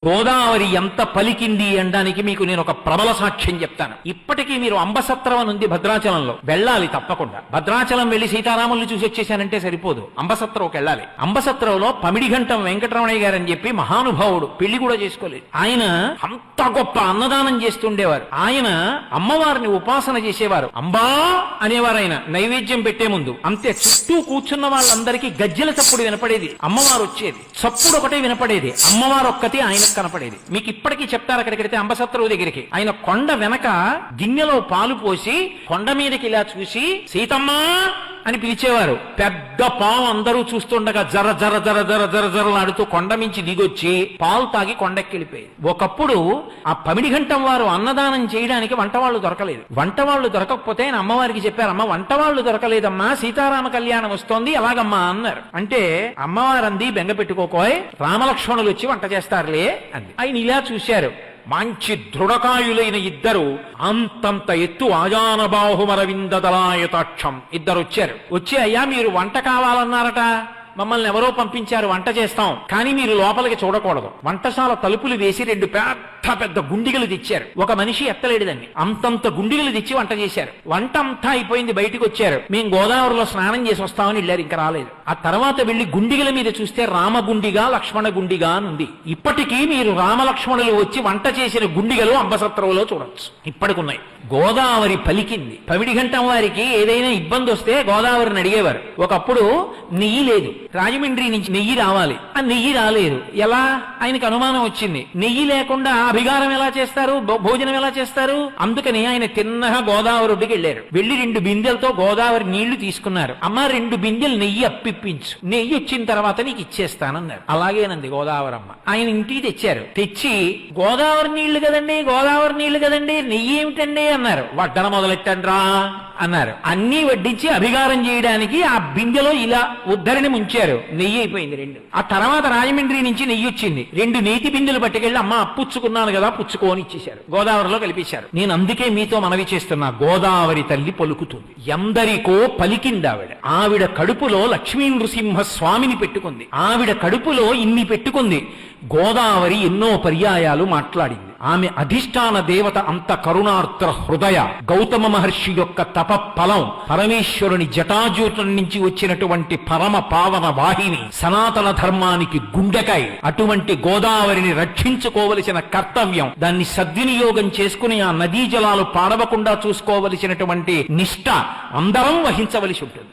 గోదావరి ఎంత పలికింది అనడానికి మీకు నేను ఒక ప్రబల సాక్ష్యం చెప్తాను. ఇప్పటికీ మీరు అంబసత్రం ఉంది భద్రాచలంలో, వెళ్ళాలి తప్పకుండా. భద్రాచలం వెళ్లి సీతారాముల్ని చూసి వచ్చేసానంటే సరిపోదు, అంబసత్రంకి వెళ్ళాలి. అంబసత్రంలో పమిడిఘంటం వెంకటరమణయ్య గారు అని చెప్పి మహానుభావుడు, పెళ్లి కూడా చేసుకోలేదు. ఆయన అంత గొప్ప అన్నదానం చేస్తుండేవారు. ఆయన అమ్మవారిని ఉపాసన చేసేవారు. అంబా అనేవారు. ఆయన నైవేద్యం పెట్టే ముందు అంతే, చుట్టూ కూర్చున్న వాళ్ళందరికీ గజ్జెల చప్పుడు వినపడేది. అమ్మవారు వచ్చేది, చప్పుడు ఒకటే వినపడేది. అమ్మవారు ఒక్కటి ఆయన కనపడేది. మీకు ఇప్పటికీ చెప్తారు, అక్కడికి అంబసత్రవు దగ్గరికి ఆయన కొండ వెనక గిన్నెలో పాలు పోసి కొండ మీదకి ఇలా చూసి సీతమ్మా అని పిలిచేవారు. పెద్ద పాము అందరూ చూస్తుండగా జర జర జర జర జర జరలాడుతూ కొండ మించి దిగొచ్చి పాలు తాగి కొండెక్కిలిపోయేది. ఒకప్పుడు ఆ పమిడిఘంటం వారు అన్నదానం చేయడానికి వంటవాళ్లు దొరకలేదు. వంటవాళ్లు దొరకకపోతే ఆయన అమ్మవారికి చెప్పారు, అమ్మ వంటవాళ్లు దొరకలేదమ్మా, సీతారామ కళ్యాణం వస్తోంది, ఎలాగమ్మా అన్నారు. అంటే అమ్మవారు అంది, బెంగ పెట్టుకోకోయ్, రామలక్ష్మణులు వచ్చి వంట చేస్తారులే అంది. ఆయన ఇలా చూశారు, మంచి దృఢకాయులైన ఇద్దరు, అంతంత ఎత్తు ఆజానబాహుమరవిందదలాయతాక్షం ఇద్దరు వచ్చారు. వచ్చి, అయ్యా మీరు వంట కావాలన్నారట, మమ్మల్ని ఎవరో పంపించారు, వంట చేస్తాం, కానీ మీరు లోపలికి చూడకూడదు. వంటశాల తలుపులు వేసి 2 పెద్ద పెద్ద గుండిగలు తెచ్చారు. ఒక మనిషి ఎత్తలేడుదండి, అంతంత గుండిగలు తెచ్చి వంట చేశారు. వంట అంతా అయిపోయింది, బయటికి వచ్చారు. మేము గోదావరిలో స్నానం చేసి వస్తామని వెళ్ళారు, ఇంకా రాలేదు. ఆ తర్వాత వెళ్లి గుండిగల మీద చూస్తే రామగుండిగా లక్ష్మణ గుండిగా అని ఉంది. ఇప్పటికీ మీరు రామలక్ష్మణులు వచ్చి వంట చేసిన గుండిగలు అంబసత్రంలో చూడొచ్చు, ఇప్పటికున్నాయి. గోదావరి పలికింది. పమిడిఘంటం వారికి ఏదైనా ఇబ్బంది వస్తే గోదావరిని అడిగేవారు. ఒకప్పుడు నెయ్యి లేదు, రాజమండ్రి నుంచి నెయ్యి రావాలి, ఆ నెయ్యి రాలేదు. ఎలా? ఆయనకు అనుమానం వచ్చింది, నెయ్యి లేకుండా అభిగారం ఎలా చేస్తారు, భోజనం ఎలా చేస్తారు? అందుకని ఆయన తిన్నగా గోదావరి ఒడ్డుకి వెళ్ళారు. వెళ్లి 2 బిందెలతో గోదావరి నీళ్లు తీసుకున్నారు. అమ్మ 2 బిందెలు నెయ్యి అప్పిప్పించు, నెయ్యి వచ్చిన తర్వాత నీకు ఇచ్చేస్తానన్నారు. అలాగేనంది గోదావరమ్మ. ఆయన ఇంటికి తెచ్చారు. తెచ్చి గోదావరి నీళ్లు కదండి, గోదావరి నీళ్లు కదండి, నెయ్యి ఏమిటండి అన్నారు. వడ్డన మొదలెట్టండ్రా అన్నారు. అన్నీ వడ్డించి అభిగారం చేయడానికి ఆ బిందెలో ఇలా ఉద్ధరిని ముంచారు. నెయ్యి అయిపోయింది 2. ఆ తర్వాత రాజమండ్రి నుంచి నెయ్యి వచ్చింది. 2 నేతి బిందెలు పట్టుకెళ్ళి, అమ్మ అప్పుచ్చుకున్నాను కదా, పుచ్చుకోని ఇచ్చేశారు. గోదావరిలో కలిపేశారు. నేను అందుకే మీతో మనవి చేస్తున్నా, గోదావరి తల్లి పలుకుతుంది. ఎందరికో పలికింది ఆవిడ. ఆవిడ కడుపులో లక్ష్మీ నృసింహ స్వామిని పెట్టుకుంది. ఆవిడ కడుపులో ఇన్ని పెట్టుకుంది. గోదావరి ఎన్నో పర్యాయాలు మాట్లాడింది. ఆమె అధిష్టాన దేవత అంత కరుణార్ద్ర హృదయ, గౌతమ మహర్షి యొక్క తప ఫలం, పరమేశ్వరుని జటాజూటం నుంచి వచ్చినటువంటి పరమ పావన వాహిని, సనాతన ధర్మానికి గుండెకాయ. అటువంటి గోదావరిని రక్షించుకోవలసిన కర్తవ్యం, దాన్ని సద్వినియోగం చేసుకుని ఆ నదీ జలాలు పాడవకుండా చూసుకోవలసినటువంటి నిష్ఠ అందరం వహించవలసి ఉంటుంది.